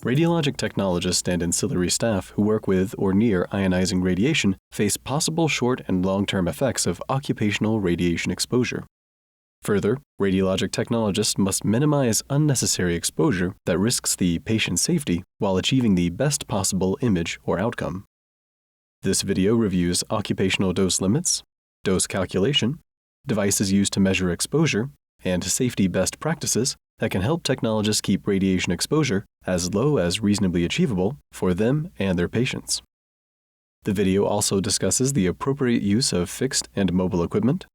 Radiologic technologists and ancillary staff who work with or near ionizing radiation face possible short and long-term effects of occupational radiation exposure. Further, radiologic technologists must minimize unnecessary exposure that risks the patient's safety while achieving the best possible image or outcome. This video reviews occupational dose limits, dose calculation, devices used to measure exposure, and safety best practices that can help technologists keep radiation exposure as low as reasonably achievable for them and their patients. The video also discusses the appropriate use of fixed and mobile equipment,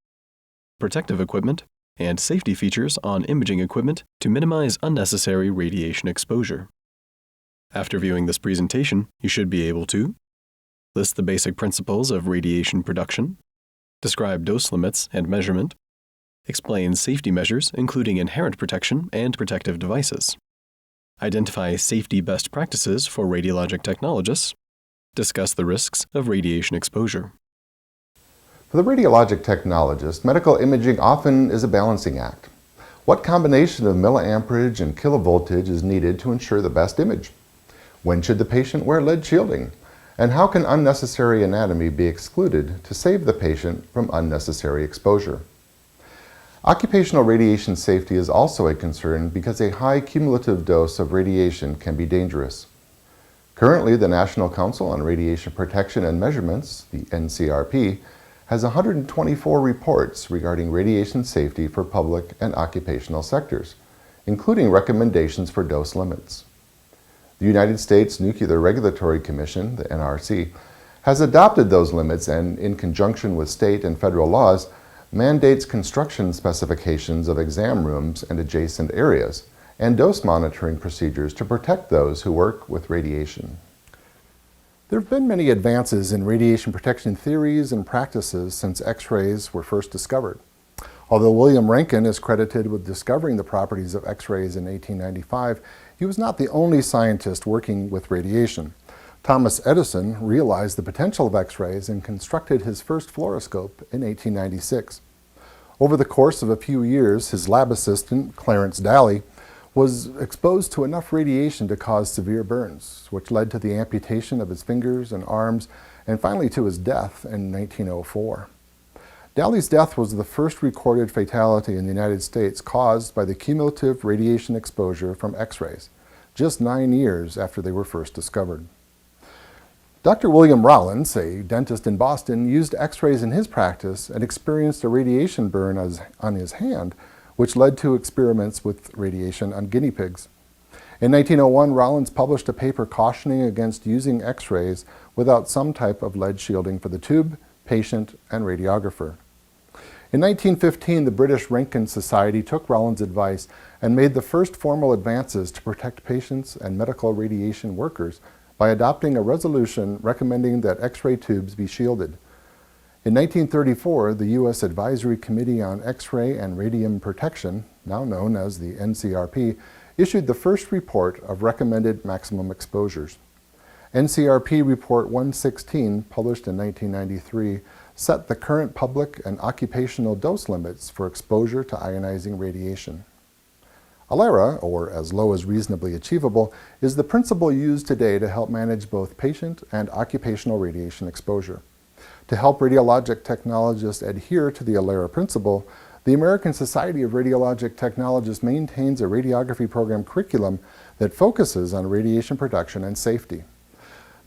protective equipment, and safety features on imaging equipment to minimize unnecessary radiation exposure. After viewing this presentation, you should be able to list the basic principles of radiation production, describe dose limits and measurement, explain safety measures including inherent protection and protective devices, identify safety best practices for radiologic technologists, discuss the risks of radiation exposure. For the radiologic technologist, medical imaging often is a balancing act. What combination of milliamperage and kilovoltage is needed to ensure the best image? When should the patient wear lead shielding? And how can unnecessary anatomy be excluded to save the patient from unnecessary exposure? Occupational radiation safety is also a concern because a high cumulative dose of radiation can be dangerous. Currently, the National Council on Radiation Protection and Measurements, the NCRP, has 124 reports regarding radiation safety for public and occupational sectors, including recommendations for dose limits. The United States Nuclear Regulatory Commission, the NRC, has adopted those limits and, in conjunction with state and federal laws, mandates construction specifications of exam rooms and adjacent areas, and dose monitoring procedures to protect those who work with radiation. There have been many advances in radiation protection theories and practices since X-rays were first discovered. Although William Rankine is credited with discovering the properties of X-rays in 1895, he was not the only scientist working with radiation. Thomas Edison realized the potential of X-rays and constructed his first fluoroscope in 1896. Over the course of a few years, his lab assistant, Clarence Daly, was exposed to enough radiation to cause severe burns, which led to the amputation of his fingers and arms, and finally to his death in 1904. Daly's death was the first recorded fatality in the United States caused by the cumulative radiation exposure from X-rays, just 9 years after they were first discovered. Dr. William Rollins, a dentist in Boston, used X-rays in his practice and experienced a radiation burn on his hand, which led to experiments with radiation on guinea pigs. In 1901, Rollins published a paper cautioning against using X-rays without some type of lead shielding for the tube, patient, and radiographer. In 1915, the British Rankine Society took Rollins' advice and made the first formal advances to protect patients and medical radiation workers by adopting a resolution recommending that X-ray tubes be shielded. In 1934, the U.S. Advisory Committee on X-ray and Radium Protection, now known as the NCRP, issued the first report of recommended maximum exposures. NCRP Report 116, published in 1993, set the current public and occupational dose limits for exposure to ionizing radiation. ALERA, or as low as reasonably achievable, is the principle used today to help manage both patient and occupational radiation exposure. To help radiologic technologists adhere to the ALERA principle, the American Society of Radiologic Technologists maintains a radiography program curriculum that focuses on radiation production and safety.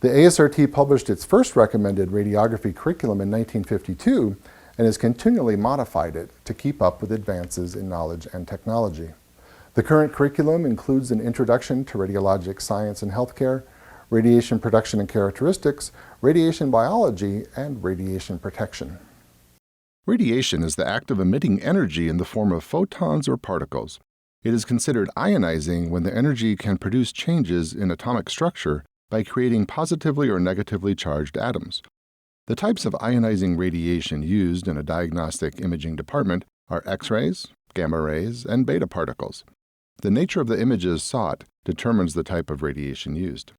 The ASRT published its first recommended radiography curriculum in 1952 and has continually modified it to keep up with advances in knowledge and technology. The current curriculum includes an introduction to radiologic science and healthcare, radiation production and characteristics, radiation biology, and radiation protection. Radiation is the act of emitting energy in the form of photons or particles. It is considered ionizing when the energy can produce changes in atomic structure by creating positively or negatively charged atoms. The types of ionizing radiation used in a diagnostic imaging department are X-rays, gamma rays, and beta particles. The nature of the images sought determines the type of radiation used.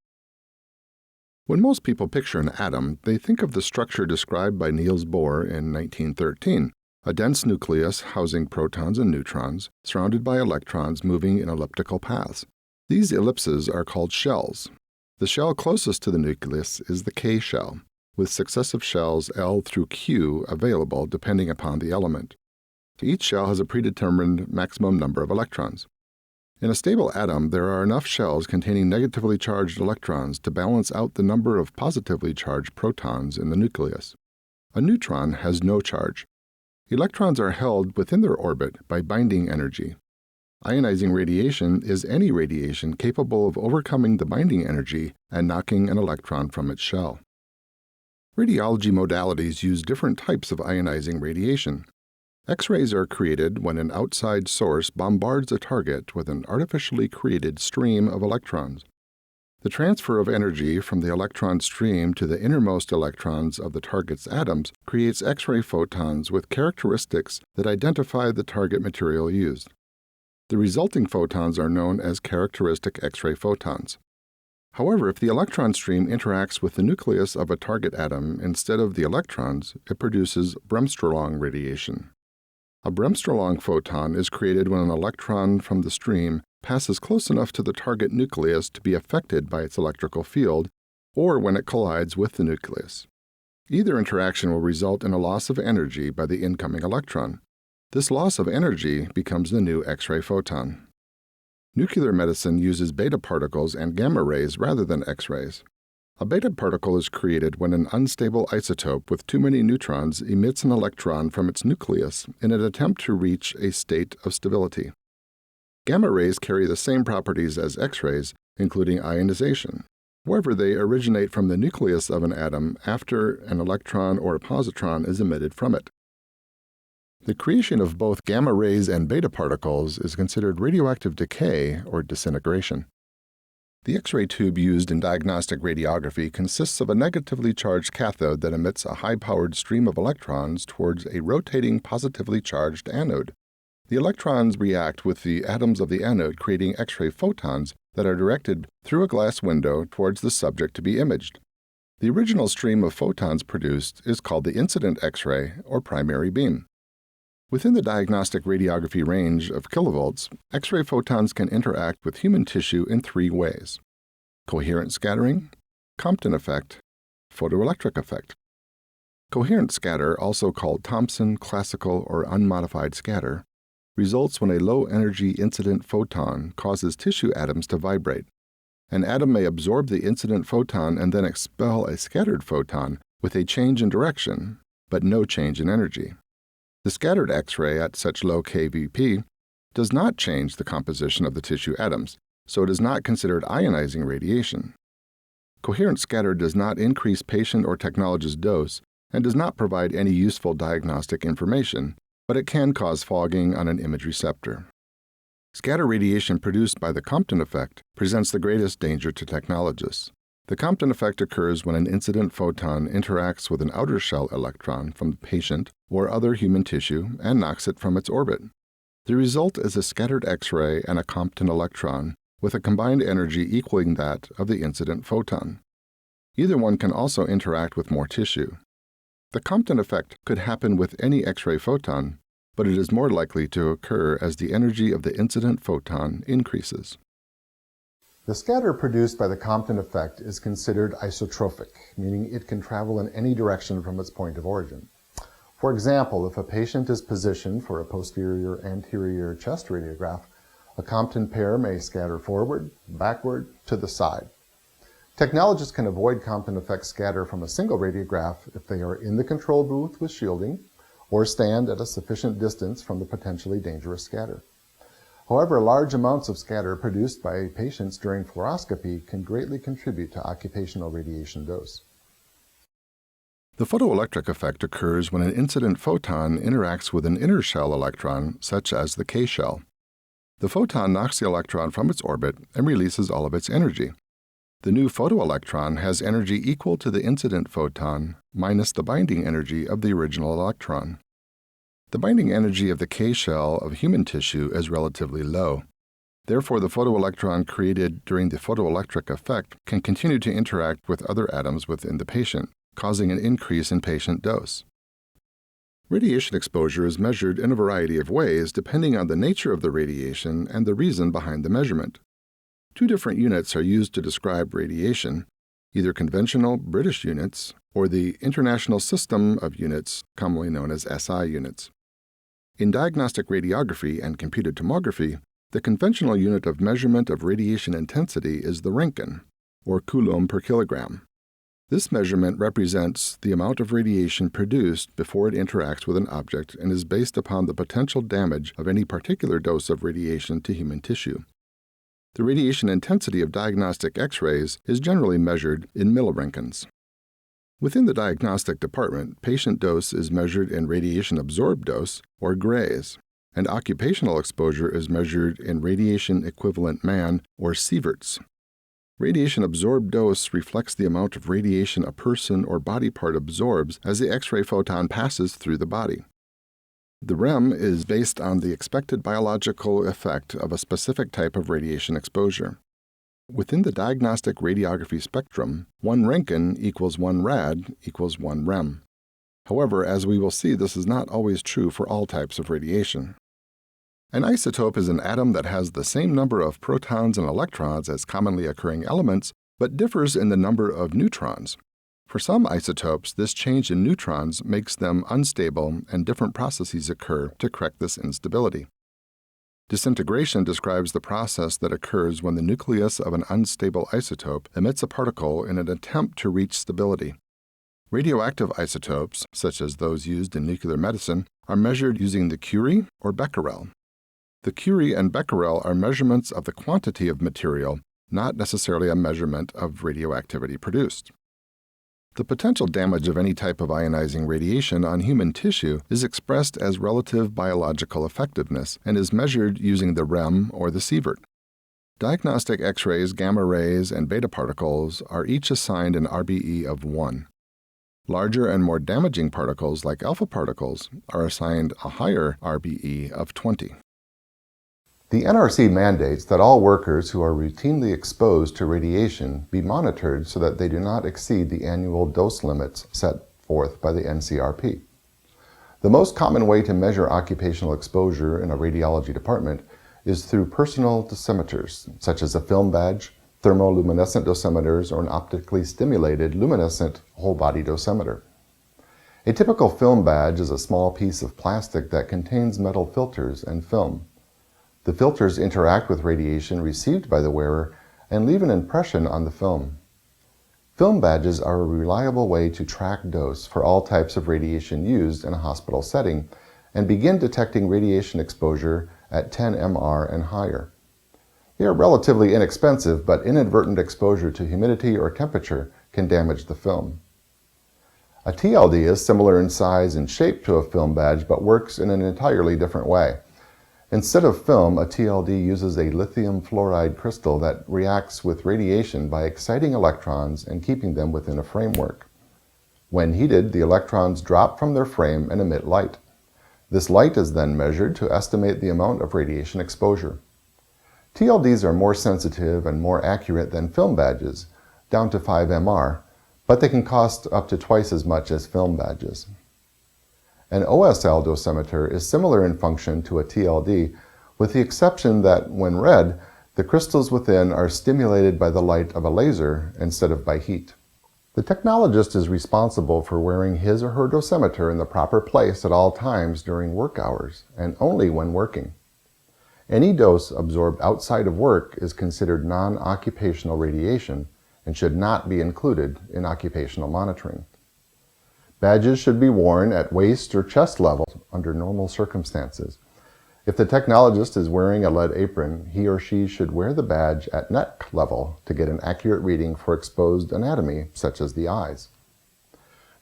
When most people picture an atom, they think of the structure described by Niels Bohr in 1913, a dense nucleus housing protons and neutrons, surrounded by electrons moving in elliptical paths. These ellipses are called shells. The shell closest to the nucleus is the K shell, with successive shells L through Q available depending upon the element. Each shell has a predetermined maximum number of electrons. In a stable atom, there are enough shells containing negatively charged electrons to balance out the number of positively charged protons in the nucleus. A neutron has no charge. Electrons are held within their orbit by binding energy. Ionizing radiation is any radiation capable of overcoming the binding energy and knocking an electron from its shell. Radiology modalities use different types of ionizing radiation. X-rays are created when an outside source bombards a target with an artificially created stream of electrons. The transfer of energy from the electron stream to the innermost electrons of the target's atoms creates X-ray photons with characteristics that identify the target material used. The resulting photons are known as characteristic X-ray photons. However, if the electron stream interacts with the nucleus of a target atom instead of the electrons, it produces Bremsstrahlung radiation. A Bremsstrahlung photon is created when an electron from the stream passes close enough to the target nucleus to be affected by its electrical field, or when it collides with the nucleus. Either interaction will result in a loss of energy by the incoming electron. This loss of energy becomes the new X-ray photon. Nuclear medicine uses beta particles and gamma rays rather than X-rays. A beta particle is created when an unstable isotope with too many neutrons emits an electron from its nucleus in an attempt to reach a state of stability. Gamma rays carry the same properties as X-rays, including ionization. However, they originate from the nucleus of an atom after an electron or a positron is emitted from it. The creation of both gamma rays and beta particles is considered radioactive decay or disintegration. The X-ray tube used in diagnostic radiography consists of a negatively charged cathode that emits a high-powered stream of electrons towards a rotating positively charged anode. The electrons react with the atoms of the anode, creating X-ray photons that are directed through a glass window towards the subject to be imaged. The original stream of photons produced is called the incident X-ray or primary beam. Within the diagnostic radiography range of kilovolts, X-ray photons can interact with human tissue in three ways: coherent scattering, Compton effect, photoelectric effect. Coherent scatter, also called Thomson, classical, or unmodified scatter, results when a low-energy incident photon causes tissue atoms to vibrate. An atom may absorb the incident photon and then expel a scattered photon with a change in direction, but no change in energy. The scattered X-ray at such low kVp does not change the composition of the tissue atoms, so it is not considered ionizing radiation. Coherent scatter does not increase patient or technologist dose and does not provide any useful diagnostic information, but it can cause fogging on an image receptor. Scatter radiation produced by the Compton effect presents the greatest danger to technologists. The Compton effect occurs when an incident photon interacts with an outer shell electron from the patient or other human tissue and knocks it from its orbit. The result is a scattered X-ray and a Compton electron, with a combined energy equaling that of the incident photon. Either one can also interact with more tissue. The Compton effect could happen with any X-ray photon, but it is more likely to occur as the energy of the incident photon increases. The scatter produced by the Compton effect is considered isotrophic, meaning it can travel in any direction from its point of origin. For example, if a patient is positioned for a posterior-anterior chest radiograph, a Compton pair may scatter forward, backward, to the side. Technologists can avoid Compton effect scatter from a single radiograph if they are in the control booth with shielding or stand at a sufficient distance from the potentially dangerous scatter. However, large amounts of scatter produced by patients during fluoroscopy can greatly contribute to occupational radiation dose. The photoelectric effect occurs when an incident photon interacts with an inner shell electron, such as the K shell. The photon knocks the electron from its orbit and releases all of its energy. The new photoelectron has energy equal to the incident photon minus the binding energy of the original electron. The binding energy of the K shell of human tissue is relatively low. Therefore, the photoelectron created during the photoelectric effect can continue to interact with other atoms within the patient, causing an increase in patient dose. Radiation exposure is measured in a variety of ways depending on the nature of the radiation and the reason behind the measurement. Two different units are used to describe radiation, either conventional British units or the International System of Units, commonly known as SI units. In diagnostic radiography and computed tomography, the conventional unit of measurement of radiation intensity is the Roentgen, or Coulomb per kilogram. This measurement represents the amount of radiation produced before it interacts with an object and is based upon the potential damage of any particular dose of radiation to human tissue. The radiation intensity of diagnostic X-rays is generally measured in milliroentgens. Within the diagnostic department, patient dose is measured in radiation-absorbed dose, or grays, and occupational exposure is measured in radiation-equivalent man, or sieverts. Radiation-absorbed dose reflects the amount of radiation a person or body part absorbs as the X-ray photon passes through the body. The REM is based on the expected biological effect of a specific type of radiation exposure. Within the diagnostic radiography spectrum, 1 Roentgen equals 1 rad equals 1 REM. However, as we will see, this is not always true for all types of radiation. An isotope is an atom that has the same number of protons and electrons as commonly occurring elements, but differs in the number of neutrons. For some isotopes, this change in neutrons makes them unstable and different processes occur to correct this instability. Disintegration describes the process that occurs when the nucleus of an unstable isotope emits a particle in an attempt to reach stability. Radioactive isotopes, such as those used in nuclear medicine, are measured using the Curie or Becquerel. The Curie and Becquerel are measurements of the quantity of material, not necessarily a measurement of radioactivity produced. The potential damage of any type of ionizing radiation on human tissue is expressed as relative biological effectiveness and is measured using the REM or the sievert. Diagnostic X-rays, gamma rays, and beta particles are each assigned an RBE of 1. Larger and more damaging particles, like alpha particles, are assigned a higher RBE of 20. The NRC mandates that all workers who are routinely exposed to radiation be monitored so that they do not exceed the annual dose limits set forth by the NCRP. The most common way to measure occupational exposure in a radiology department is through personal dosimeters, such as a film badge, thermoluminescent dosimeters, or an optically stimulated luminescent whole-body dosimeter. A typical film badge is a small piece of plastic that contains metal filters and film. The filters interact with radiation received by the wearer and leave an impression on the film. Film badges are a reliable way to track dose for all types of radiation used in a hospital setting and begin detecting radiation exposure at 10 MR and higher. They are relatively inexpensive, but inadvertent exposure to humidity or temperature can damage the film. A TLD is similar in size and shape to a film badge, but works in an entirely different way. Instead of film, a TLD uses a lithium fluoride crystal that reacts with radiation by exciting electrons and keeping them within a framework. When heated, the electrons drop from their frame and emit light. This light is then measured to estimate the amount of radiation exposure. TLDs are more sensitive and more accurate than film badges, down to 5 MR, but they can cost up to twice as much as film badges. An OSL dosimeter is similar in function to a TLD, with the exception that when read, the crystals within are stimulated by the light of a laser instead of by heat. The technologist is responsible for wearing his or her dosimeter in the proper place at all times during work hours, and only when working. Any dose absorbed outside of work is considered non-occupational radiation and should not be included in occupational monitoring. Badges should be worn at waist or chest level under normal circumstances. If the technologist is wearing a lead apron, he or she should wear the badge at neck level to get an accurate reading for exposed anatomy, such as the eyes.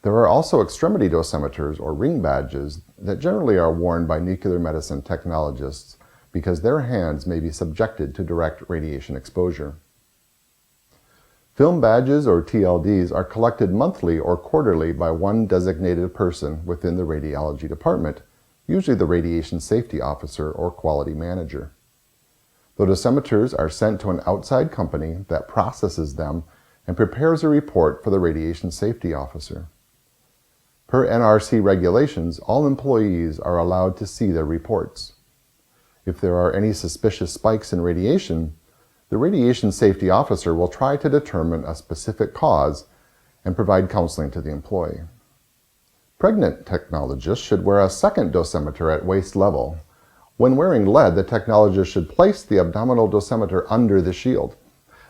There are also extremity dosimeters or ring badges that generally are worn by nuclear medicine technologists because their hands may be subjected to direct radiation exposure. Film badges, or TLDs, are collected monthly or quarterly by one designated person within the radiology department, usually the radiation safety officer or quality manager. The dosimeters are sent to an outside company that processes them and prepares a report for the radiation safety officer. Per NRC regulations, all employees are allowed to see their reports. If there are any suspicious spikes in radiation, The radiation safety officer will try to determine a specific cause and provide counseling to the employee. Pregnant technologists should wear a second dosimeter at waist level. When wearing lead, the technologist should place the abdominal dosimeter under the shield.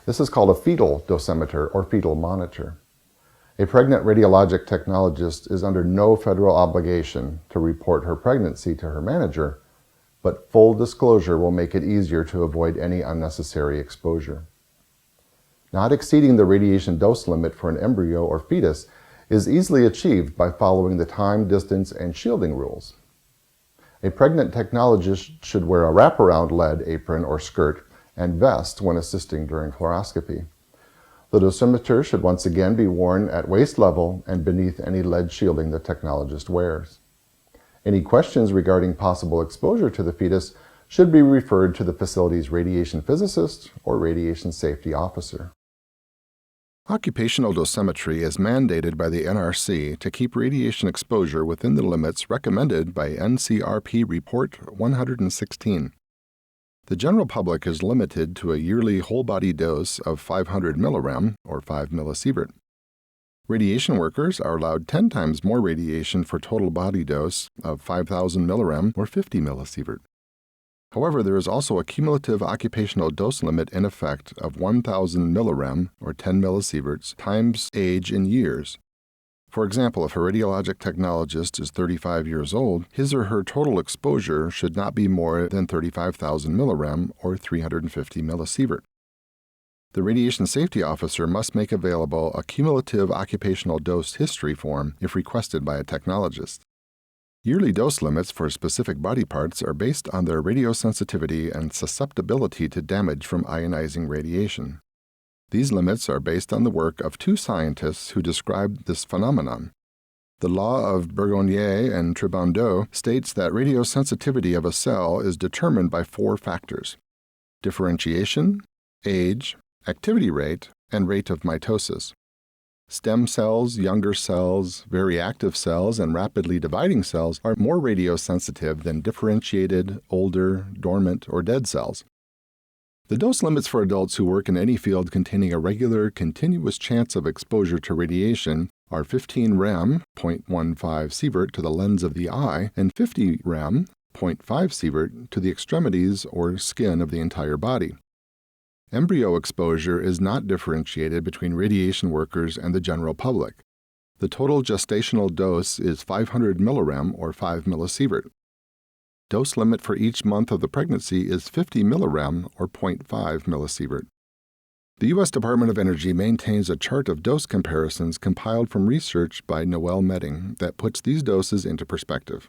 This is called a fetal dosimeter or fetal monitor. A pregnant radiologic technologist is under no federal obligation to report her pregnancy to her manager, but full disclosure will make it easier to avoid any unnecessary exposure. Not exceeding the radiation dose limit for an embryo or fetus is easily achieved by following the time, distance, and shielding rules. A pregnant technologist should wear a wraparound lead apron or skirt and vest when assisting during fluoroscopy. The dosimeter should once again be worn at waist level and beneath any lead shielding the technologist wears. Any questions regarding possible exposure to the fetus should be referred to the facility's radiation physicist or radiation safety officer. Occupational dosimetry is mandated by the NRC to keep radiation exposure within the limits recommended by NCRP Report 116. The general public is limited to a yearly whole-body dose of 500 millirem, or 5 millisievert. Radiation workers are allowed 10 times more radiation for total body dose of 5,000 millirem, or 50 millisievert. However, there is also a cumulative occupational dose limit in effect of 1,000 millirem, or 10 millisieverts, times age in years. For example, if a radiologic technologist is 35 years old, his or her total exposure should not be more than 35,000 millirem, or 350 millisievert. The radiation safety officer must make available a cumulative occupational dose history form if requested by a technologist. Yearly dose limits for specific body parts are based on their radiosensitivity and susceptibility to damage from ionizing radiation. These limits are based on the work of two scientists who described this phenomenon. The law of Bourgondier and Tribondeau states that radiosensitivity of a cell is determined by 4 factors: differentiation, age, activity rate, and rate of mitosis. Stem cells, younger cells, very active cells, and rapidly dividing cells are more radiosensitive than differentiated, older, dormant, or dead cells. The dose limits for adults who work in any field containing a regular, continuous chance of exposure to radiation are 15 rem, 0.15 sievert to the lens of the eye, and 50 rem, 0.5 sievert to the extremities or skin of the entire body. Embryo exposure is not differentiated between radiation workers and the general public. The total gestational dose is 500 millirem, or 5 millisievert. Dose limit for each month of the pregnancy is 50 millirem, or 0.5 millisievert. The U.S. Department of Energy maintains a chart of dose comparisons compiled from research by Noel Medding that puts these doses into perspective.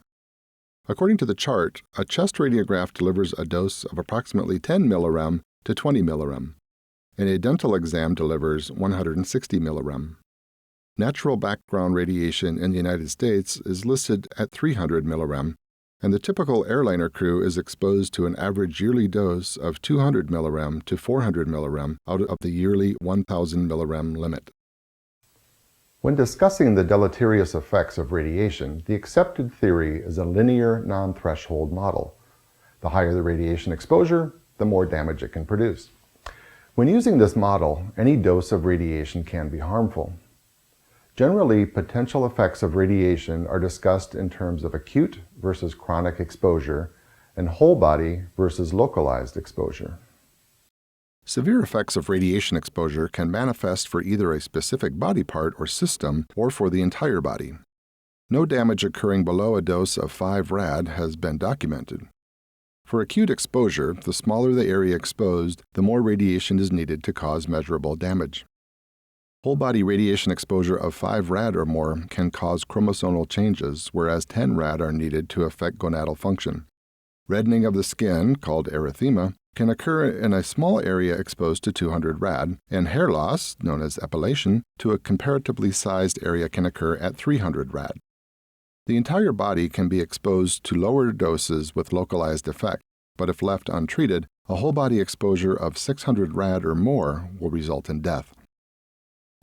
According to the chart, a chest radiograph delivers a dose of approximately 10 millirem to 20 millirem, and a dental exam delivers 160 millirem. Natural background radiation in the United States is listed at 300 millirem, and the typical airliner crew is exposed to an average yearly dose of 200 millirem to 400 millirem out of the yearly 1,000 millirem limit. When discussing the deleterious effects of radiation, the accepted theory is a linear non-threshold model. The higher the radiation exposure, the more damage it can produce. When using this model, any dose of radiation can be harmful. Generally, potential effects of radiation are discussed in terms of acute versus chronic exposure and whole body versus localized exposure. Severe effects of radiation exposure can manifest for either a specific body part or system or for the entire body. No damage occurring below a dose of 5 rad has been documented. For acute exposure, the smaller the area exposed, the more radiation is needed to cause measurable damage. Whole-body radiation exposure of 5 rad or more can cause chromosomal changes, whereas 10 rad are needed to affect gonadal function. Reddening of the skin, called erythema, can occur in a small area exposed to 200 rad, and hair loss, known as epilation, to a comparatively sized area can occur at 300 rad. The entire body can be exposed to lower doses with localized effect, but if left untreated, a whole-body exposure of 600 rad or more will result in death.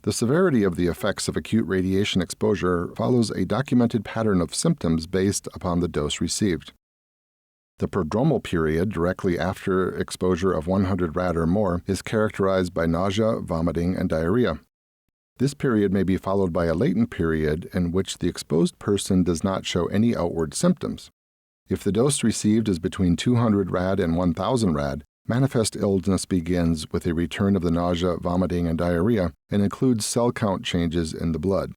The severity of the effects of acute radiation exposure follows a documented pattern of symptoms based upon the dose received. The prodromal period, directly after exposure of 100 rad or more, is characterized by nausea, vomiting, and diarrhea. This period may be followed by a latent period in which the exposed person does not show any outward symptoms. If the dose received is between 200 rad and 1,000 rad, manifest illness begins with a return of the nausea, vomiting, and diarrhea and includes cell count changes in the blood.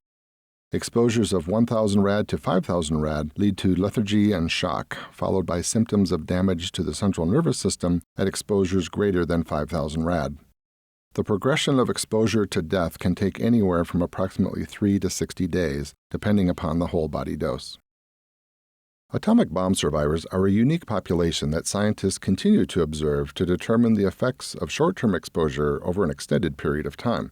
Exposures of 1,000 rad to 5,000 rad lead to lethargy and shock, followed by symptoms of damage to the central nervous system at exposures greater than 5,000 rad. The progression of exposure to death can take anywhere from approximately 3 to 60 days, depending upon the whole body dose. Atomic bomb survivors are a unique population that scientists continue to observe to determine the effects of short-term exposure over an extended period of time.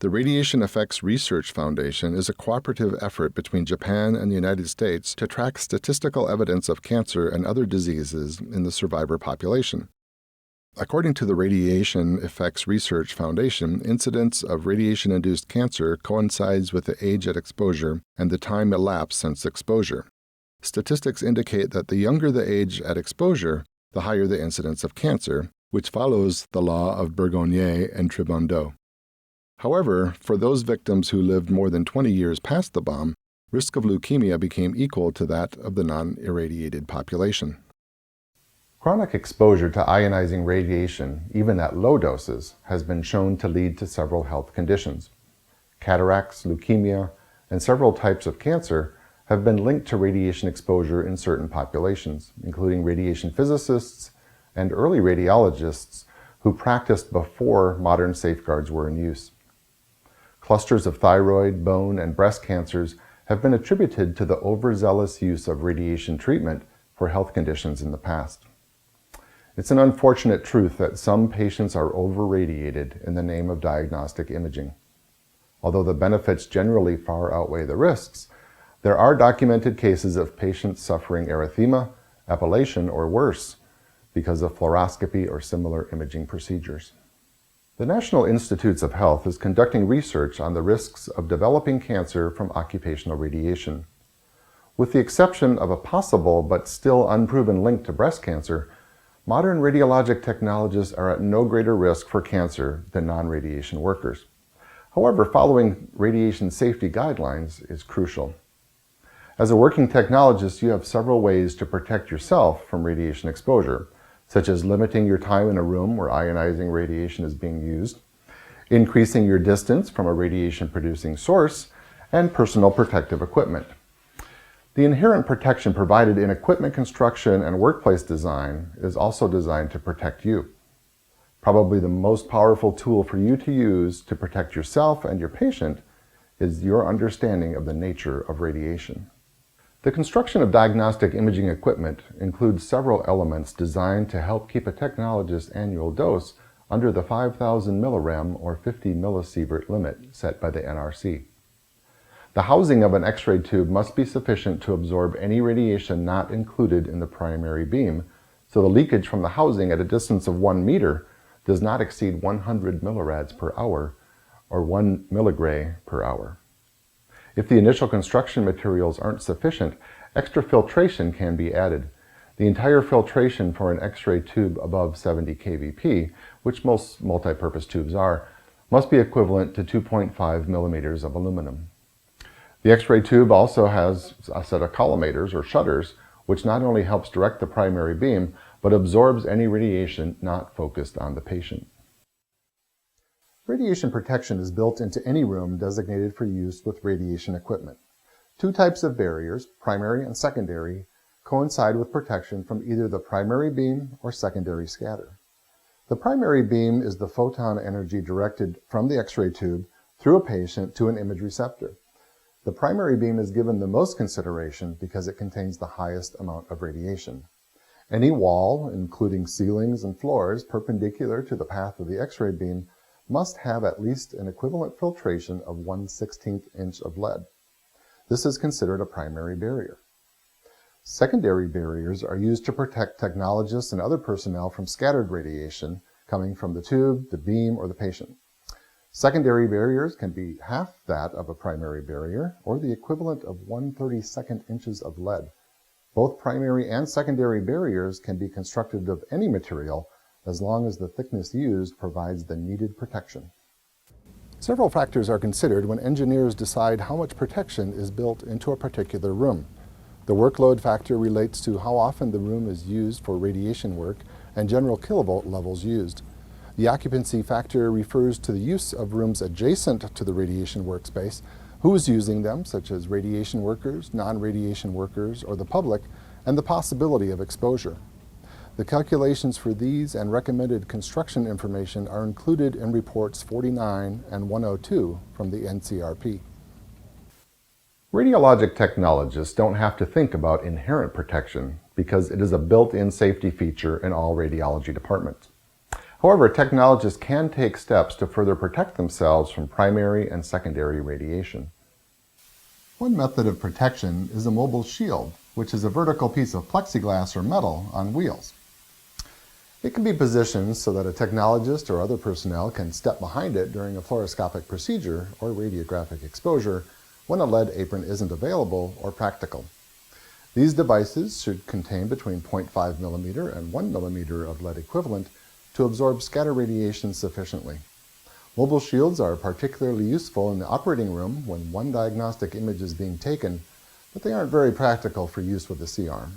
The Radiation Effects Research Foundation is a cooperative effort between Japan and the United States to track statistical evidence of cancer and other diseases in the survivor population. According to the Radiation Effects Research Foundation, incidence of radiation-induced cancer coincides with the age at exposure and the time elapsed since exposure. Statistics indicate that the younger the age at exposure, the higher the incidence of cancer, which follows the law of Bourgonje and Tribondeau. However, for those victims who lived more than 20 years past the bomb, risk of leukemia became equal to that of the non-irradiated population. Chronic exposure to ionizing radiation, even at low doses, has been shown to lead to several health conditions. Cataracts, leukemia, and several types of cancer have been linked to radiation exposure in certain populations, including radiation physicists and early radiologists who practiced before modern safeguards were in use. Clusters of thyroid, bone, and breast cancers have been attributed to the overzealous use of radiation treatment for health conditions in the past. It's an unfortunate truth that some patients are over-radiated in the name of diagnostic imaging. Although the benefits generally far outweigh the risks, there are documented cases of patients suffering erythema, epilation, or worse because of fluoroscopy or similar imaging procedures. The National Institutes of Health is conducting research on the risks of developing cancer from occupational radiation. With the exception of a possible but still unproven link to breast cancer, modern radiologic technologists are at no greater risk for cancer than non-radiation workers. However, following radiation safety guidelines is crucial. As a working technologist, you have several ways to protect yourself from radiation exposure, such as limiting your time in a room where ionizing radiation is being used, increasing your distance from a radiation-producing source, and personal protective equipment. The inherent protection provided in equipment construction and workplace design is also designed to protect you. Probably the most powerful tool for you to use to protect yourself and your patient is your understanding of the nature of radiation. The construction of diagnostic imaging equipment includes several elements designed to help keep a technologist's annual dose under the 5,000 millirem or 50 millisievert limit set by the NRC. The housing of an X-ray tube must be sufficient to absorb any radiation not included in the primary beam, so the leakage from the housing at a distance of 1 meter does not exceed 100 millirads per hour or 1 milligray per hour. If the initial construction materials aren't sufficient, extra filtration can be added. The entire filtration for an X-ray tube above 70 kVp, which most multi-purpose tubes are, must be equivalent to 2.5 millimeters of aluminum. The X-ray tube also has a set of collimators or shutters, which not only helps direct the primary beam, but absorbs any radiation not focused on the patient. Radiation protection is built into any room designated for use with radiation equipment. Two types of barriers, primary and secondary, coincide with protection from either the primary beam or secondary scatter. The primary beam is the photon energy directed from the X-ray tube through a patient to an image receptor. The primary beam is given the most consideration because it contains the highest amount of radiation. Any wall, including ceilings and floors, perpendicular to the path of the X-ray beam must have at least an equivalent filtration of 1/16 inch of lead. This is considered a primary barrier. Secondary barriers are used to protect technologists and other personnel from scattered radiation coming from the tube, the beam, or the patient. Secondary barriers can be half that of a primary barrier or the equivalent of 1/32 inches of lead. Both primary and secondary barriers can be constructed of any material as long as the thickness used provides the needed protection. Several factors are considered when engineers decide how much protection is built into a particular room. The workload factor relates to how often the room is used for radiation work and general kilovolt levels used. The occupancy factor refers to the use of rooms adjacent to the radiation workspace, who is using them, such as radiation workers, non-radiation workers, or the public, and the possibility of exposure. The calculations for these and recommended construction information are included in reports 49 and 102 from the NCRP. Radiologic technologists don't have to think about inherent protection because it is a built-in safety feature in all radiology departments. However, technologists can take steps to further protect themselves from primary and secondary radiation. One method of protection is a mobile shield, which is a vertical piece of plexiglass or metal on wheels. It can be positioned so that a technologist or other personnel can step behind it during a fluoroscopic procedure or radiographic exposure when a lead apron isn't available or practical. These devices should contain between 0.5 millimeter and 1 millimeter of lead equivalent to absorb scatter radiation sufficiently. Mobile shields are particularly useful in the operating room when one diagnostic image is being taken, but they aren't very practical for use with the C-arm.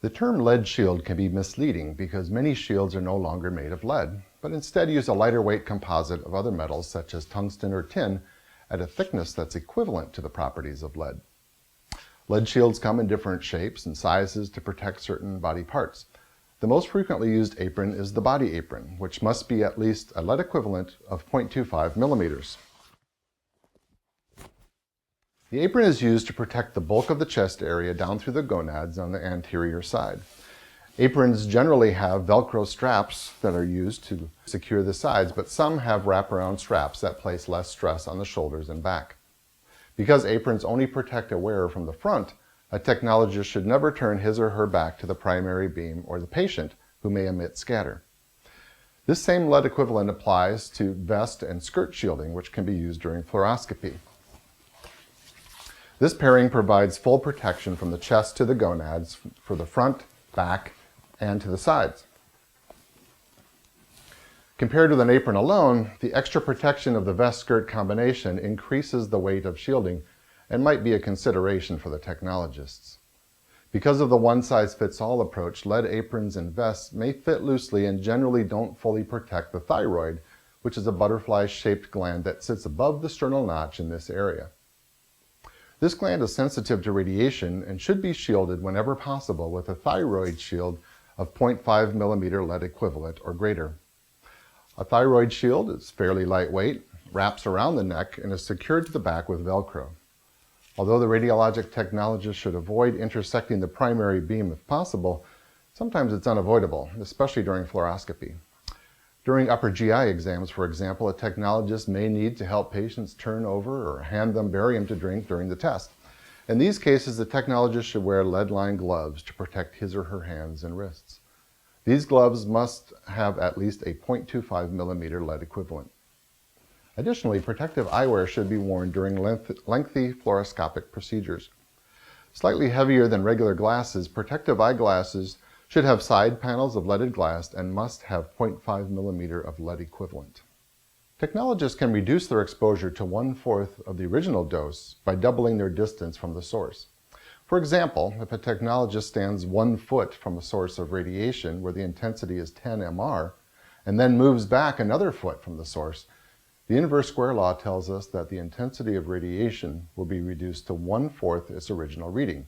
The term lead shield can be misleading because many shields are no longer made of lead, but instead use a lighter weight composite of other metals such as tungsten or tin at a thickness that's equivalent to the properties of lead. Lead shields come in different shapes and sizes to protect certain body parts. The most frequently used apron is the body apron, which must be at least a lead equivalent of 0.25 millimeters. The apron is used to protect the bulk of the chest area down through the gonads on the anterior side. Aprons generally have Velcro straps that are used to secure the sides, but some have wraparound straps that place less stress on the shoulders and back. Because aprons only protect a wearer from the front, a technologist should never turn his or her back to the primary beam or the patient who may emit scatter. This same lead equivalent applies to vest and skirt shielding, which can be used during fluoroscopy. This pairing provides full protection from the chest to the gonads for the front, back, and to the sides. Compared with an apron alone, the extra protection of the vest-skirt combination increases the weight of shielding and might be a consideration for the technologists. Because of the one-size-fits-all approach, lead aprons and vests may fit loosely and generally don't fully protect the thyroid, which is a butterfly-shaped gland that sits above the sternal notch in this area. This gland is sensitive to radiation and should be shielded whenever possible with a thyroid shield of 0.5 millimeter lead equivalent or greater. A thyroid shield is fairly lightweight, wraps around the neck, and is secured to the back with Velcro. Although the radiologic technologist should avoid intersecting the primary beam if possible, sometimes it's unavoidable, especially during fluoroscopy. During upper GI exams, for example, a technologist may need to help patients turn over or hand them barium to drink during the test. In these cases, the technologist should wear lead-lined gloves to protect his or her hands and wrists. These gloves must have at least a 0.25 millimeter lead equivalent. Additionally, protective eyewear should be worn during lengthy fluoroscopic procedures. Slightly heavier than regular glasses, protective eyeglasses should have side panels of leaded glass and must have 0.5 millimeter of lead equivalent. Technologists can reduce their exposure to 1/4 of the original dose by doubling their distance from the source. For example, if a technologist stands 1 foot from a source of radiation where the intensity is 10 MR, and then moves back another foot from the source, the inverse square law tells us that the intensity of radiation will be reduced to 1/4 its original reading.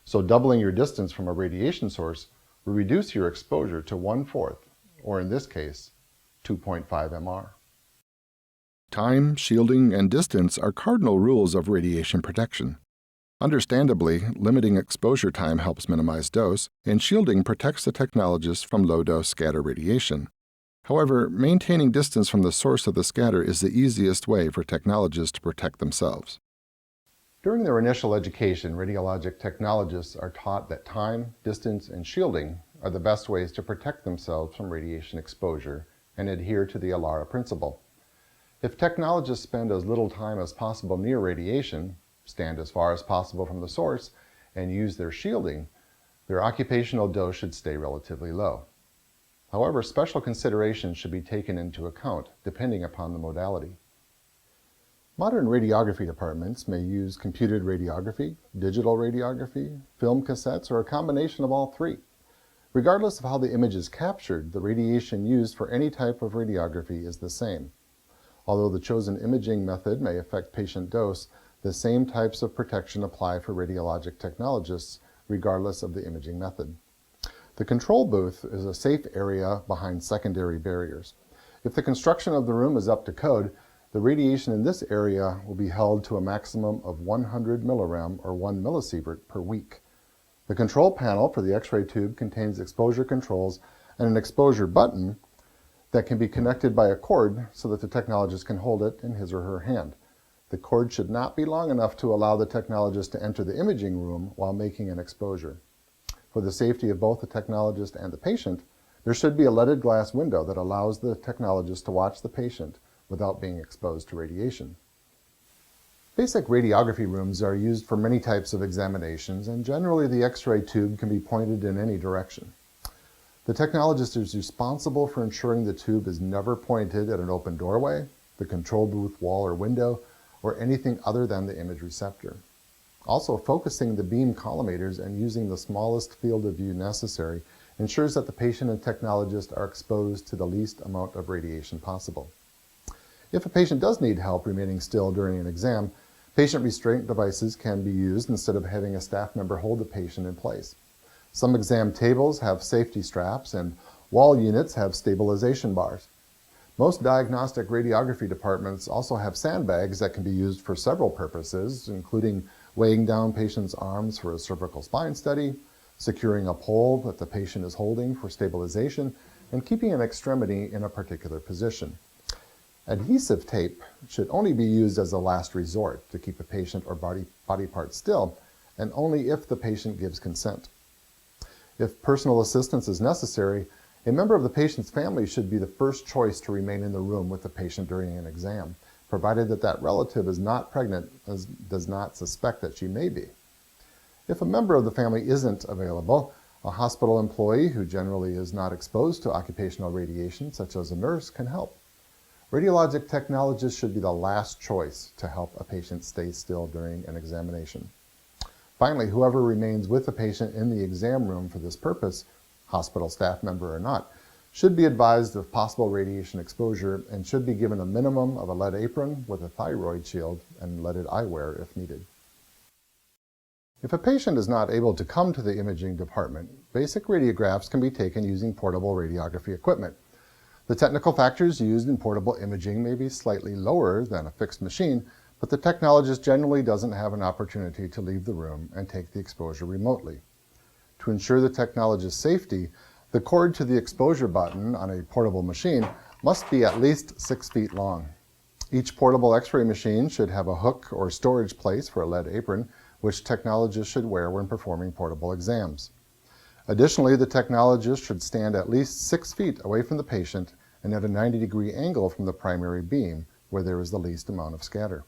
So doubling your distance from a radiation source will reduce your exposure to 1/4, or in this case, 2.5 MR. Time, shielding, and distance are cardinal rules of radiation protection. Understandably, limiting exposure time helps minimize dose, and shielding protects the technologist from low-dose scatter radiation. However, maintaining distance from the source of the scatter is the easiest way for technologists to protect themselves. During their initial education, radiologic technologists are taught that time, distance, and shielding are the best ways to protect themselves from radiation exposure and adhere to the ALARA principle. If technologists spend as little time as possible near radiation, stand as far as possible from the source, and use their shielding, their occupational dose should stay relatively low. However, special considerations should be taken into account depending upon the modality. Modern radiography departments may use computed radiography, digital radiography, film cassettes, or a combination of all three. Regardless of how the image is captured, the radiation used for any type of radiography is the same. Although the chosen imaging method may affect patient dose, the same types of protection apply for radiologic technologists regardless of the imaging method. The control booth is a safe area behind secondary barriers. If the construction of the room is up to code, the radiation in this area will be held to a maximum of 100 millirem or 1 millisievert per week. The control panel for the X-ray tube contains exposure controls and an exposure button that can be connected by a cord so that the technologist can hold it in his or her hand. The cord should not be long enough to allow the technologist to enter the imaging room while making an exposure. For the safety of both the technologist and the patient, there should be a leaded glass window that allows the technologist to watch the patient without being exposed to radiation. Basic radiography rooms are used for many types of examinations, and generally the X-ray tube can be pointed in any direction. The technologist is responsible for ensuring the tube is never pointed at an open doorway, the control booth wall or window, or anything other than the image receptor. Also, focusing the beam collimators and using the smallest field of view necessary ensures that the patient and technologist are exposed to the least amount of radiation possible. If a patient does need help remaining still during an exam, patient restraint devices can be used instead of having a staff member hold the patient in place. Some exam tables have safety straps, and wall units have stabilization bars. Most diagnostic radiography departments also have sandbags that can be used for several purposes, including weighing down patients' arms for a cervical spine study, securing a pole that the patient is holding for stabilization, and keeping an extremity in a particular position. Adhesive tape should only be used as a last resort to keep a patient or body part still, and only if the patient gives consent. If personal assistance is necessary, a member of the patient's family should be the first choice to remain in the room with the patient during an exam, provided that that relative is not pregnant and does not suspect that she may be. If a member of the family isn't available, a hospital employee who generally is not exposed to occupational radiation, such as a nurse, can help. Radiologic technologists should be the last choice to help a patient stay still during an examination. Finally, whoever remains with the patient in the exam room for this purpose, hospital staff member or not, should be advised of possible radiation exposure and should be given a minimum of a lead apron with a thyroid shield and leaded eyewear if needed. If a patient is not able to come to the imaging department, basic radiographs can be taken using portable radiography equipment. The technical factors used in portable imaging may be slightly lower than a fixed machine, but the technologist generally doesn't have an opportunity to leave the room and take the exposure remotely. To ensure the technologist's safety, the cord to the exposure button on a portable machine must be at least 6 feet long. Each portable X-ray machine should have a hook or storage place for a lead apron, which technologists should wear when performing portable exams. Additionally, the technologist should stand at least 6 feet away from the patient and at a 90-degree angle from the primary beam, where there is the least amount of scatter.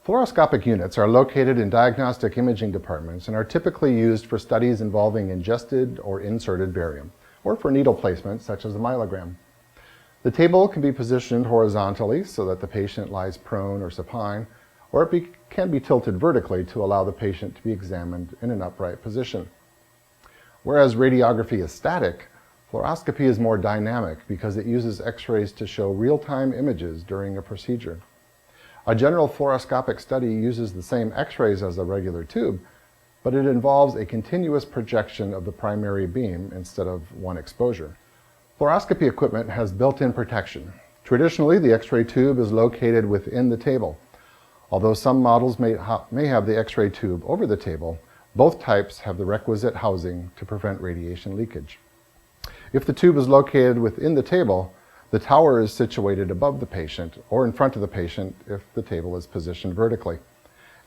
Fluoroscopic units are located in diagnostic imaging departments and are typically used for studies involving ingested or inserted barium, or for needle placement such as a myelogram. The table can be positioned horizontally so that the patient lies prone or supine, or it can be tilted vertically to allow the patient to be examined in an upright position. Whereas radiography is static, fluoroscopy is more dynamic because it uses X-rays to show real-time images during a procedure. A general fluoroscopic study uses the same X-rays as a regular tube, but it involves a continuous projection of the primary beam instead of one exposure. Fluoroscopy equipment has built-in protection. Traditionally, the X-ray tube is located within the table. Although some models may have the X-ray tube over the table, both types have the requisite housing to prevent radiation leakage. If the tube is located within the table, the tower is situated above the patient or in front of the patient if the table is positioned vertically,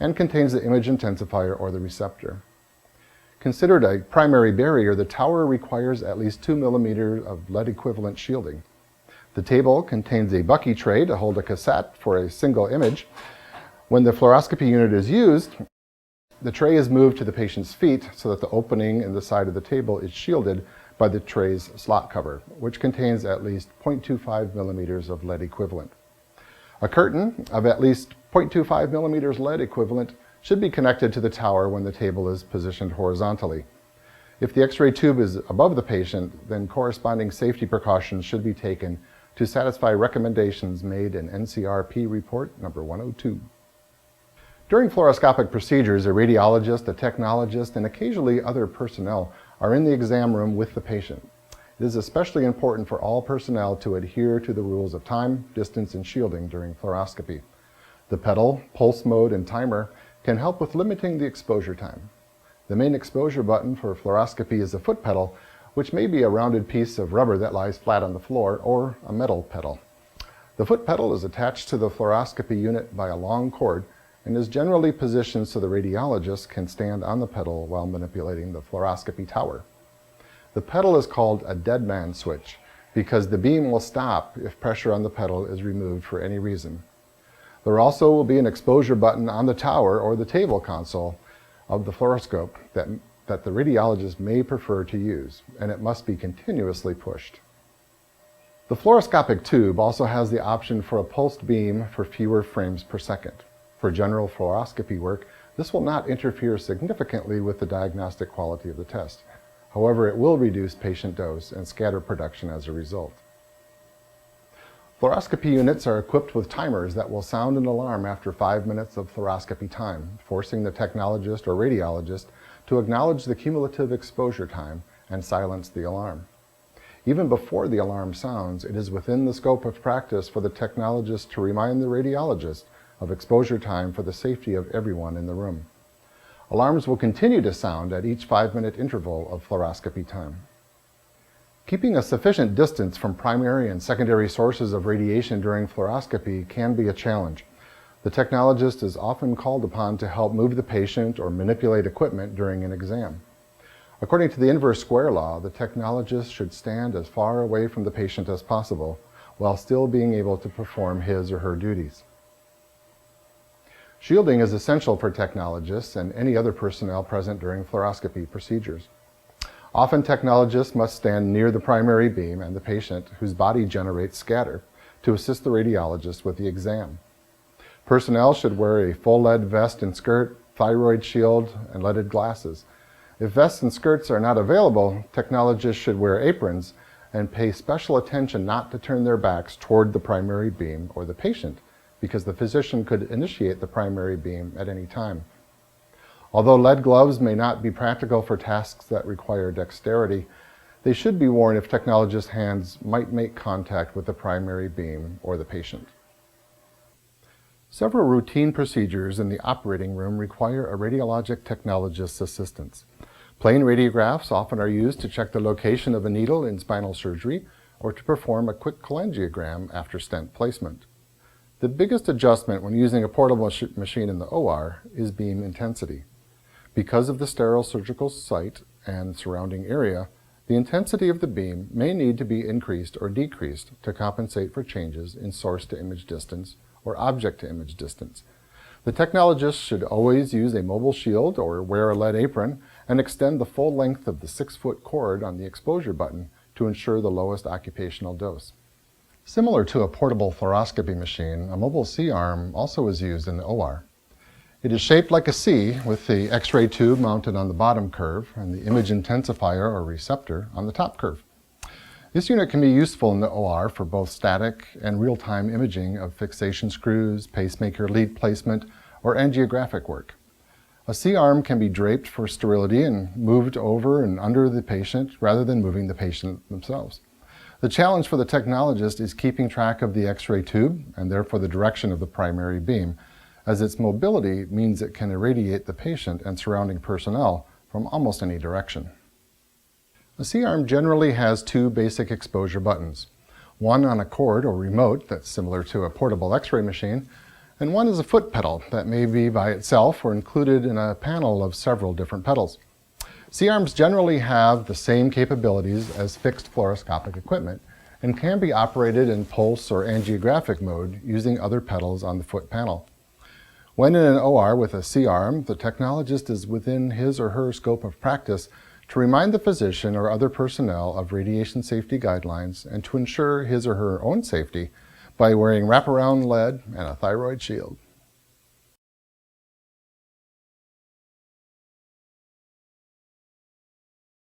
and contains the image intensifier or the receptor. Considered a primary barrier, the tower requires at least 2 millimeters of lead equivalent shielding. The table contains a Bucky tray to hold a cassette for a single image. When the fluoroscopy unit is used, The tray is moved to the patient's feet so that the opening in the side of the table is shielded by the tray's slot cover, which contains at least 0.25 millimeters of lead equivalent. A curtain of at least 0.25 millimeters lead equivalent should be connected to the tower when the table is positioned horizontally. If the X-ray tube is above the patient, then corresponding safety precautions should be taken to satisfy recommendations made in NCRP report number 102. During fluoroscopic procedures, a radiologist, a technologist, and occasionally other personnel are in the exam room with the patient. It is especially important for all personnel to adhere to the rules of time, distance, and shielding during fluoroscopy. The pedal, pulse mode, and timer can help with limiting the exposure time. The main exposure button for fluoroscopy is a foot pedal, which may be a rounded piece of rubber that lies flat on the floor, or a metal pedal. The foot pedal is attached to the fluoroscopy unit by a long cord and is generally positioned so the radiologist can stand on the pedal while manipulating the fluoroscopy tower. The pedal is called a dead man switch because the beam will stop if pressure on the pedal is removed for any reason. There also will be an exposure button on the tower or the table console of the fluoroscope that the radiologist may prefer to use, and it must be continuously pushed. The fluoroscopic tube also has the option for a pulsed beam for fewer frames per second. For general fluoroscopy work, this will not interfere significantly with the diagnostic quality of the test. However, it will reduce patient dose and scatter production as a result. Fluoroscopy units are equipped with timers that will sound an alarm after 5 minutes of fluoroscopy time, forcing the technologist or radiologist to acknowledge the cumulative exposure time and silence the alarm. Even before the alarm sounds, it is within the scope of practice for the technologist to remind the radiologist of exposure time for the safety of everyone in the room. Alarms will continue to sound at each 5-minute interval of fluoroscopy time. Keeping a sufficient distance from primary and secondary sources of radiation during fluoroscopy can be a challenge. The technologist is often called upon to help move the patient or manipulate equipment during an exam. According to the inverse square law, the technologist should stand as far away from the patient as possible while still being able to perform his or her duties. Shielding is essential for technologists and any other personnel present during fluoroscopy procedures. Often technologists must stand near the primary beam and the patient whose body generates scatter to assist the radiologist with the exam. Personnel should wear a full lead vest and skirt, thyroid shield, and leaded glasses. If vests and skirts are not available, technologists should wear aprons and pay special attention not to turn their backs toward the primary beam or the patient, because the physician could initiate the primary beam at any time. Although lead gloves may not be practical for tasks that require dexterity, they should be worn if technologists' hands might make contact with the primary beam or the patient. Several routine procedures in the operating room require a radiologic technologist's assistance. Plain radiographs often are used to check the location of a needle in spinal surgery or to perform a quick cholangiogram after stent placement. The biggest adjustment when using a portable machine in the OR is beam intensity. Because of the sterile surgical site and surrounding area, the intensity of the beam may need to be increased or decreased to compensate for changes in source-to-image distance or object-to-image distance. The technologist should always use a mobile shield or wear a lead apron and extend the full length of the 6-foot cord on the exposure button to ensure the lowest occupational dose. Similar to a portable fluoroscopy machine, a mobile C-arm also is used in the OR. It is shaped like a C with the X-ray tube mounted on the bottom curve and the image intensifier or receptor on the top curve. This unit can be useful in the OR for both static and real-time imaging of fixation screws, pacemaker lead placement, or angiographic work. A C-arm can be draped for sterility and moved over and under the patient rather than moving the patient themselves. The challenge for the technologist is keeping track of the X-ray tube and therefore the direction of the primary beam, as its mobility means it can irradiate the patient and surrounding personnel from almost any direction. A C-arm generally has 2 basic exposure buttons. One on a cord or remote that's similar to a portable X-ray machine, and one is a foot pedal that may be by itself or included in a panel of several different pedals. C-arms generally have the same capabilities as fixed fluoroscopic equipment and can be operated in pulse or angiographic mode using other pedals on the foot panel. When in an OR with a C-arm, the technologist is within his or her scope of practice to remind the physician or other personnel of radiation safety guidelines and to ensure his or her own safety by wearing wraparound lead and a thyroid shield.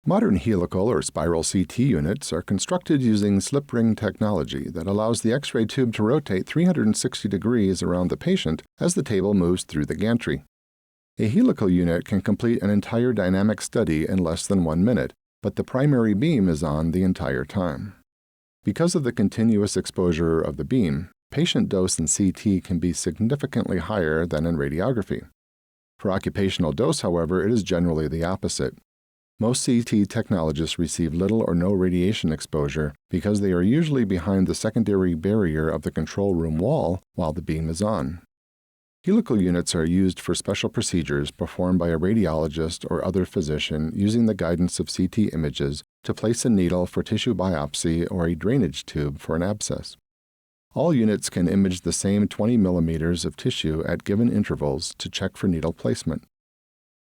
Modern helical or spiral CT units are constructed using slip ring technology that allows the X-ray tube to rotate 360 degrees around the patient as the table moves through the gantry. A helical unit can complete an entire dynamic study in less than 1 minute, but the primary beam is on the entire time. Because of the continuous exposure of the beam, patient dose in CT can be significantly higher than in radiography. For occupational dose, however, it is generally the opposite. Most CT technologists receive little or no radiation exposure because they are usually behind the secondary barrier of the control room wall while the beam is on. Helical units are used for special procedures performed by a radiologist or other physician using the guidance of CT images to place a needle for tissue biopsy or a drainage tube for an abscess. All units can image the same 20 millimeters of tissue at given intervals to check for needle placement.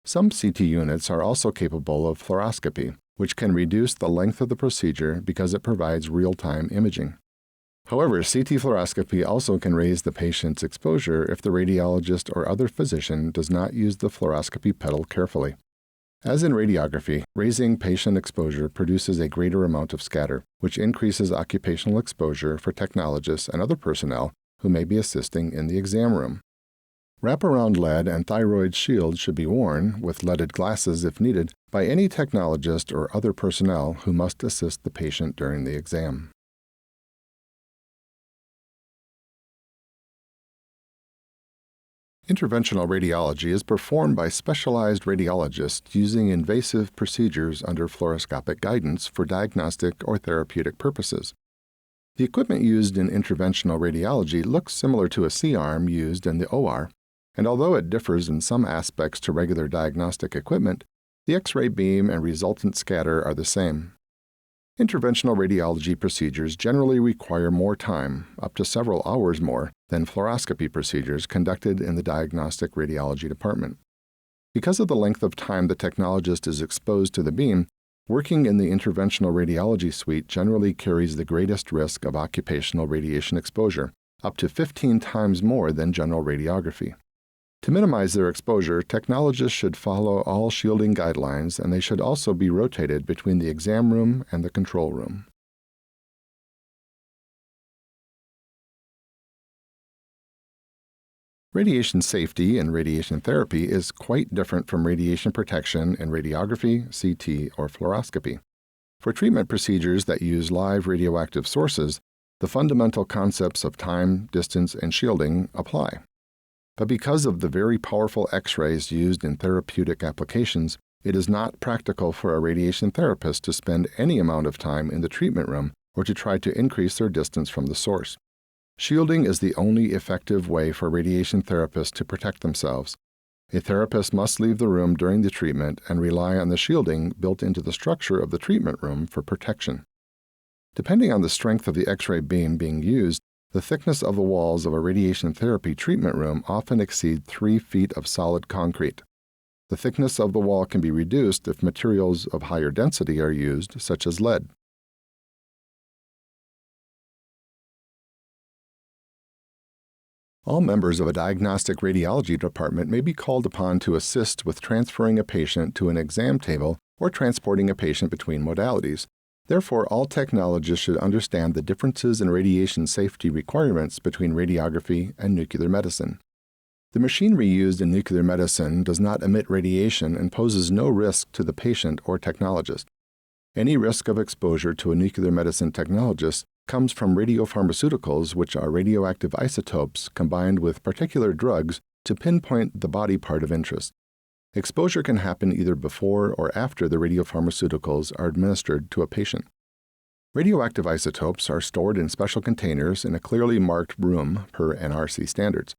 Some CT units are also capable of fluoroscopy, which can reduce the length of the procedure because it provides real-time imaging. However, CT fluoroscopy also can raise the patient's exposure if the radiologist or other physician does not use the fluoroscopy pedal carefully. As in radiography, raising patient exposure produces a greater amount of scatter, which increases occupational exposure for technologists and other personnel who may be assisting in the exam room. Wraparound lead and thyroid shields should be worn, with leaded glasses if needed, by any technologist or other personnel who must assist the patient during the exam. Interventional radiology is performed by specialized radiologists using invasive procedures under fluoroscopic guidance for diagnostic or therapeutic purposes. The equipment used in interventional radiology looks similar to a C-arm used in the OR, and although it differs in some aspects to regular diagnostic equipment, the X-ray beam and resultant scatter are the same. Interventional radiology procedures generally require more time, up to several hours more, than fluoroscopy procedures conducted in the diagnostic radiology department. Because of the length of time the technologist is exposed to the beam, working in the interventional radiology suite generally carries the greatest risk of occupational radiation exposure, up to 15 times more than general radiography. To minimize their exposure, technologists should follow all shielding guidelines, and they should also be rotated between the exam room and the control room. Radiation safety in radiation therapy is quite different from radiation protection in radiography, CT, or fluoroscopy. For treatment procedures that use live radioactive sources, the fundamental concepts of time, distance, and shielding apply. But because of the very powerful X-rays used in therapeutic applications, it is not practical for a radiation therapist to spend any amount of time in the treatment room or to try to increase their distance from the source. Shielding is the only effective way for radiation therapists to protect themselves. A therapist must leave the room during the treatment and rely on the shielding built into the structure of the treatment room for protection. Depending on the strength of the X-ray beam being used, the thickness of the walls of a radiation therapy treatment room often exceed 3 feet of solid concrete. The thickness of the wall can be reduced if materials of higher density are used, such as lead. All members of a diagnostic radiology department may be called upon to assist with transferring a patient to an exam table or transporting a patient between modalities. Therefore, all technologists should understand the differences in radiation safety requirements between radiography and nuclear medicine. The machinery used in nuclear medicine does not emit radiation and poses no risk to the patient or technologist. Any risk of exposure to a nuclear medicine technologist comes from radiopharmaceuticals, which are radioactive isotopes combined with particular drugs to pinpoint the body part of interest. Exposure can happen either before or after the radiopharmaceuticals are administered to a patient. Radioactive isotopes are stored in special containers in a clearly marked room per NRC standards.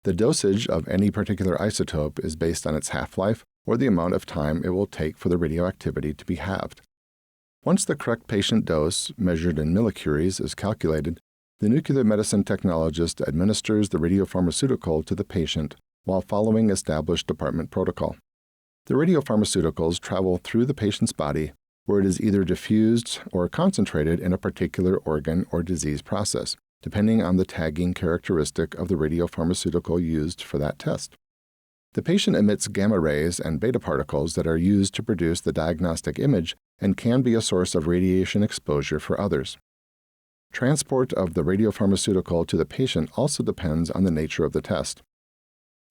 The dosage of any particular isotope is based on its half-life or the amount of time it will take for the radioactivity to be halved. Once the correct patient dose, measured in millicuries, is calculated, the nuclear medicine technologist administers the radiopharmaceutical to the patient while following established department protocol. The radiopharmaceuticals travel through the patient's body, where it is either diffused or concentrated in a particular organ or disease process, depending on the tagging characteristic of the radiopharmaceutical used for that test. The patient emits gamma rays and beta particles that are used to produce the diagnostic image and can be a source of radiation exposure for others. Transport of the radiopharmaceutical to the patient also depends on the nature of the test.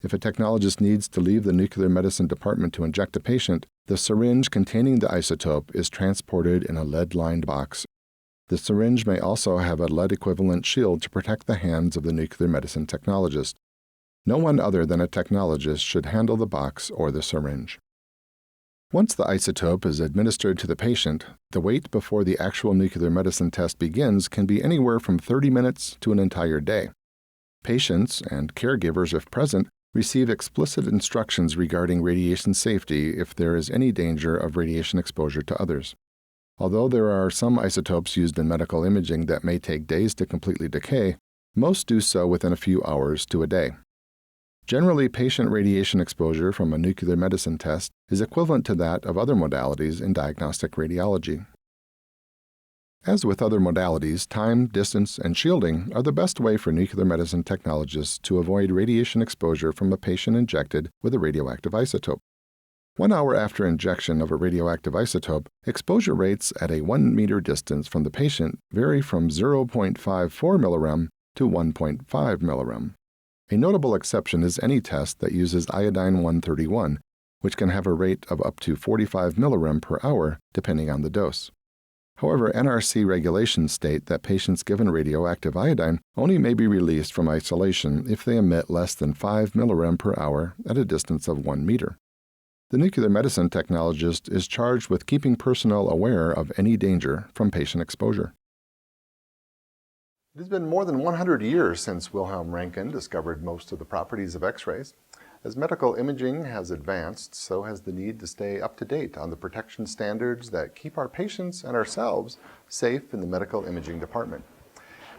If a technologist needs to leave the nuclear medicine department to inject a patient, the syringe containing the isotope is transported in a lead-lined box. The syringe may also have a lead-equivalent shield to protect the hands of the nuclear medicine technologist. No one other than a technologist should handle the box or the syringe. Once the isotope is administered to the patient, the wait before the actual nuclear medicine test begins can be anywhere from 30 minutes to an entire day. Patients, and caregivers if present, receive explicit instructions regarding radiation safety if there is any danger of radiation exposure to others. Although there are some isotopes used in medical imaging that may take days to completely decay, most do so within a few hours to a day. Generally, patient radiation exposure from a nuclear medicine test is equivalent to that of other modalities in diagnostic radiology. As with other modalities, time, distance, and shielding are the best way for nuclear medicine technologists to avoid radiation exposure from a patient injected with a radioactive isotope. 1 hour after injection of a radioactive isotope, exposure rates at a 1 meter distance from the patient vary from 0.54 millirem to 1.5 millirem. A notable exception is any test that uses iodine-131, which can have a rate of up to 45 millirem per hour, depending on the dose. However, NRC regulations state that patients given radioactive iodine only may be released from isolation if they emit less than 5 millirem per hour at a distance of 1 meter. The nuclear medicine technologist is charged with keeping personnel aware of any danger from patient exposure. It has been more than 100 years since Wilhelm Röntgen discovered most of the properties of X-rays. As medical imaging has advanced, so has the need to stay up to date on the protection standards that keep our patients and ourselves safe in the medical imaging department.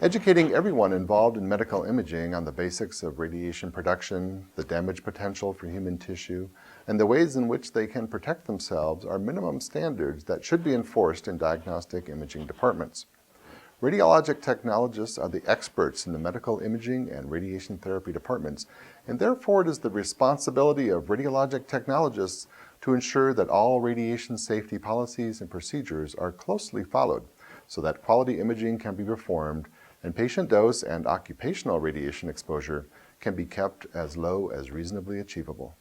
Educating everyone involved in medical imaging on the basics of radiation production, the damage potential for human tissue, and the ways in which they can protect themselves are minimum standards that should be enforced in diagnostic imaging departments. Radiologic technologists are the experts in the medical imaging and radiation therapy departments, and therefore it is the responsibility of radiologic technologists to ensure that all radiation safety policies and procedures are closely followed so that quality imaging can be performed and patient dose and occupational radiation exposure can be kept as low as reasonably achievable.